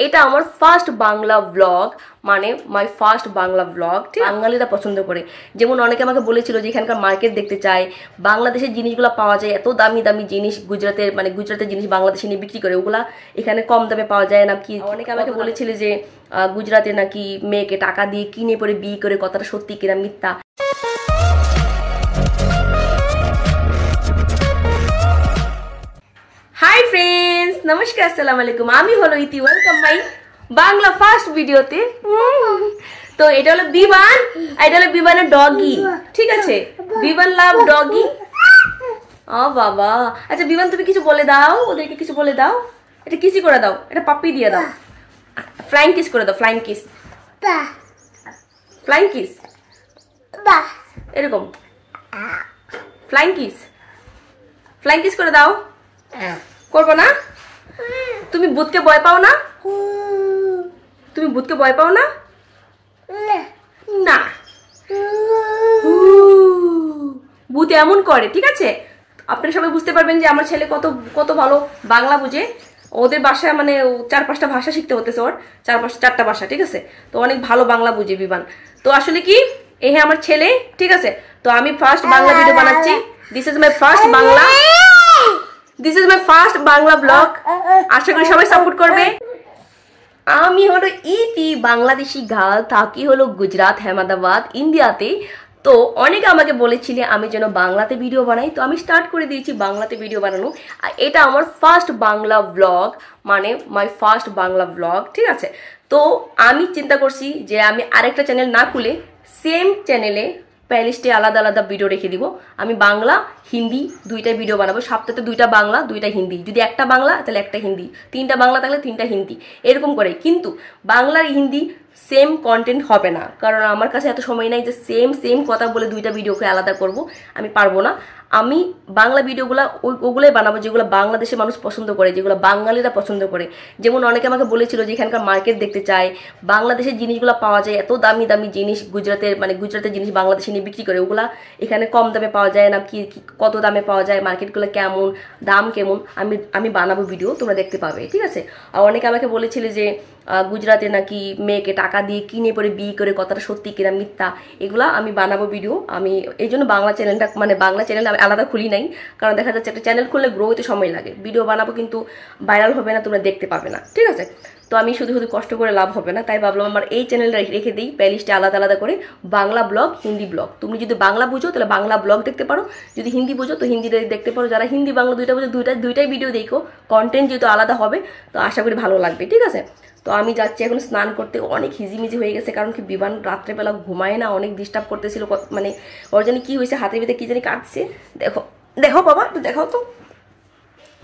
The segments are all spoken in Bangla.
এটা আমার ফার্স্ট বাংলা ব্লগ, মানে মাই ফার্স্ট বাংলা ব্লগ। ঠিক, বাঙালিরা পছন্দ করে। যেমন অনেকে আমাকে বলেছিল যে এখানকার মার্কেট দেখতে চায়, বাংলাদেশের জিনিসগুলো পাওয়া যায়, এত দামি দামি জিনিস গুজরাটের, মানে গুজরাটের জিনিস বাংলাদেশে নিয়ে বিক্রি করে, ওগুলা এখানে কম দামে পাওয়া যায় না কি। অনেকে আমাকে বলেছিল যে গুজরাটে নাকি মেয়েকে টাকা দিয়ে কিনে পরে বিয়ে করে, কথাটা সত্যি কিনা মিথ্যা। হাই ফ্রেন্ডস, নমস্কার, আসসালামু আলাইকুম। আমি হলো ইতি, ওয়েলকাম মাই বাংলা ফার্স্ট ভিডিওতে। তো এটা হলো বিমান, এটা হলো বিমানের ডগি। ঠিক আছে, বিমান লাভ ডগি। ও বাবা, আচ্ছা বিমান তুমি কিছু বলে দাও, ওদেরকে কিছু বলে দাও। এটা কিসি করে দাও, এটা পাপ্পি দিয়ে দাও। ফ্লাইং কিস করে দাও, ফ্লাইং কিস, ফ্লাইং কিস, এরকম ফ্লাইং কিস, ফ্লাইং কিস করে দাও। করবো না? তুমি ভূতকে ভয় পাও না? তুমি ভূতকে ভয় পাও না? না, ভূত এমন করে। ঠিক আছে, আপনারা সবাই বুঝতে পারবেন যে আমার ছেলে কত কত ভালো বাংলা বুঝে। ওদের বাসায় মানে 4-5টা ভাষা শিখতে হতেছে ওর, 4টা ভাষা। ঠিক আছে, তো অনেক ভালো বাংলা বুঝে বিমান। তো আসলে কি, এই আমার ছেলে। ঠিক আছে, তো আমি ফার্স্ট বাংলা ভিডিও বানাচ্ছি। This is my first Bangla, this is my first Bangla blog. আশা করি সবাই সাপোর্ট করবে। আমি হলো ইতি, বাংলাদেশি গার্ল, থাকি হলো গুজরাট, আহমেদাবাদ, ইন্ডিয়াতে। তো অনেকে আমাকে বলেছিলে আমি যেন বাংলাতে ভিডিও বানাই, তো আমি স্টার্ট করে দিয়েছি বাংলাতে ভিডিও বানানো। আর এটা আমার ফার্স্ট বাংলা ব্লগ, মানে মাই ফার্স্ট বাংলা ব্লগ। ঠিক আছে, তো আমি চিন্তা করছি যে আমি আরেকটা চ্যানেল না খুলে সেম চ্যানেলে প্লেলিস্টে আলাদা আলাদা ভিডিও রেখে দিব। আমি বাংলা হিন্দি দুইটা ভিডিও বানাবো, সপ্তাহে 2টা বাংলা 2টা হিন্দি। যদি একটা বাংলা তাহলে একটা হিন্দি, 3টা বাংলা থাকলে 3টা হিন্দি, এরকম করে। কিন্তু বাংলার হিন্দি সেম কন্টেন্ট হবে না, কারণ আমার কাছে এত সময় নাই যে সেম কথা বলে 2টা ভিডিওকে আলাদা করব, আমি পারবো না। আমি বাংলা ভিডিওগুলো ওগুলোই বানাবো যেগুলো বাংলাদেশের মানুষ পছন্দ করে, যেগুলো বাঙালিরা পছন্দ করে। যেমন অনেকে আমাকে বলেছিল যে এখানকার মার্কেট দেখতে চায়, বাংলাদেশের জিনিসগুলো পাওয়া যায়, এত দামি দামি জিনিস গুজরাটের, মানে গুজরাটের জিনিস বাংলাদেশে নিয়ে বিক্রি করে, ওগুলা এখানে কম দামে পাওয়া যায় না কি, কত দামে পাওয়া যায়, মার্কেটগুলো কেমন, দাম কেমন, আমি বানাবো ভিডিও, তোমরা দেখতে পাবে। ঠিক আছে, আর অনেকে আমাকে বলেছিল যে গুজরাটে নাকি মেয়েকে টাকা দিয়ে কিনে পরে বিয়ে করে, কথাটা সত্যি কিনা মিথ্যা, এগুলা আমি বানাবো ভিডিও। আমি এই জন্য বাংলা চ্যানেলটা, মানে বাংলা চ্যানেল আমি আলাদা খুলি নাই, কারণ দেখা যাচ্ছে একটা চ্যানেল খুললে গ্রো হতে সময় লাগে। ভিডিও বানাবো কিন্তু ভাইরাল হবে না, তোমরা দেখতে পাবে না। ঠিক আছে, তো আমি শুধু কষ্ট করে লাভ হবে না, তাই ভাবলাম আমার এই চ্যানেলটা রেখে দিই প্লেলিস্টে আলাদা আলাদা করে, বাংলা ব্লগ, হিন্দি ব্লগ। তুমি যদি বাংলা বুঝো তাহলে বাংলা ব্লগ দেখতে পারো, যদি হিন্দি বুঝো তো হিন্দি দেখতে পারো। যারা হিন্দি বাংলা দুইটা বুঝো দুইটাই ভিডিও দেখো, কন্টেন্ট যেহেতু আলাদা হবে তো আশা করি ভালো লাগবে। ঠিক আছে, তো আমি যাচ্ছি এখন স্নান করতে। অনেক হিজিমিজি হয়ে গেছে, কারণ কি বিমান রাত্রেবেলা ঘুমায় না, অনেক ডিস্টার্ব করতেছিল, মানে ওর জানি কি হয়েছে, হাতের ভিতরে কি জানি কাটছে। দেখো দেখো বাবা, একটু দেখাও তো,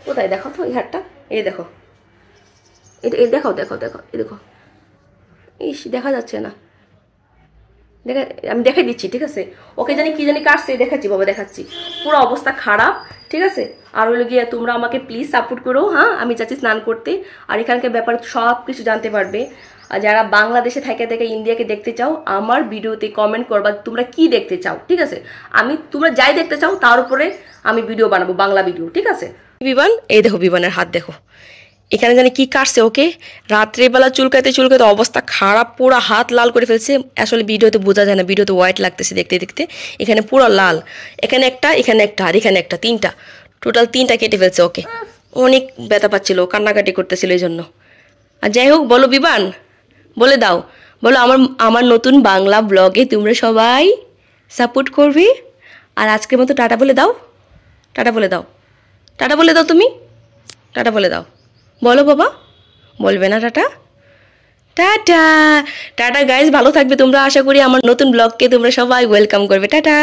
কোথায় দেখাও তো এই হাতটা, এই দেখো, এটা এই দেখাও, দেখো দেখো, এই দেখো, ইস দেখা যাচ্ছে না, আমি দেখাই দিচ্ছি। ঠিক আছে, ওকে জানি কি জানি কাটছে, দেখাচ্ছি বাবা, দেখাচ্ছি। পুরো অবস্থা খারাপ। ঠিক আছে, আর হলো গিয়ে তোমরা আমাকে প্লিজ সাপোর্ট করো। হ্যাঁ, আমি যাচ্ছি স্নান করতে, আর এখানকার ব্যাপারে সব কিছু জানতে পারবে। আর যারা বাংলাদেশে থেকে ইন্ডিয়াকে দেখতে চাও, আমার ভিডিওতে কমেন্ট করবা তোমরা কি দেখতে চাও। ঠিক আছে, তোমরা যাই দেখতে চাও তার উপরে আমি ভিডিও বানাবো, বাংলা ভিডিও। ঠিক আছে, বিমান, এই দেখো বিমানের হাত দেখো, এখানে জানি কি কাটছে ওকে, রাত্রেবেলা চুলকাইতে অবস্থা খারাপ, পুরো হাত লাল করে ফেলছে। আসলে ভিডিওতে বোঝা যায় না, ভিডিওতে হোয়াইট লাগতেছে দেখতে দেখতে। এখানে পুরো লাল, এখানে একটা, এখানে একটা, আর এখানে একটা, 3টা, টোটাল 3টা কেটে ফেলছে ওকে। অনেক ব্যথা পাচ্ছিল, কান্নাকাটি করতেছিল এই জন্য। আর যাই হোক, বলো বিমান, বলে দাও, বলো আমার নতুন বাংলা ব্লগে তোমরা সবাই সাপোর্ট করবে। আর আজকের মতো টাটা বলে দাও, টাটা বলে দাও, টাটা বলে দাও, তুমি টাটা বলে দাও, বলো বাবা, বলবে না টাটা? টাটা টাটা গাইজ, ভালো থাকবে তোমরা। আশা করি আমার নতুন ব্লগকে তোমরা সবাই ওয়েলকাম করবে। টাটা।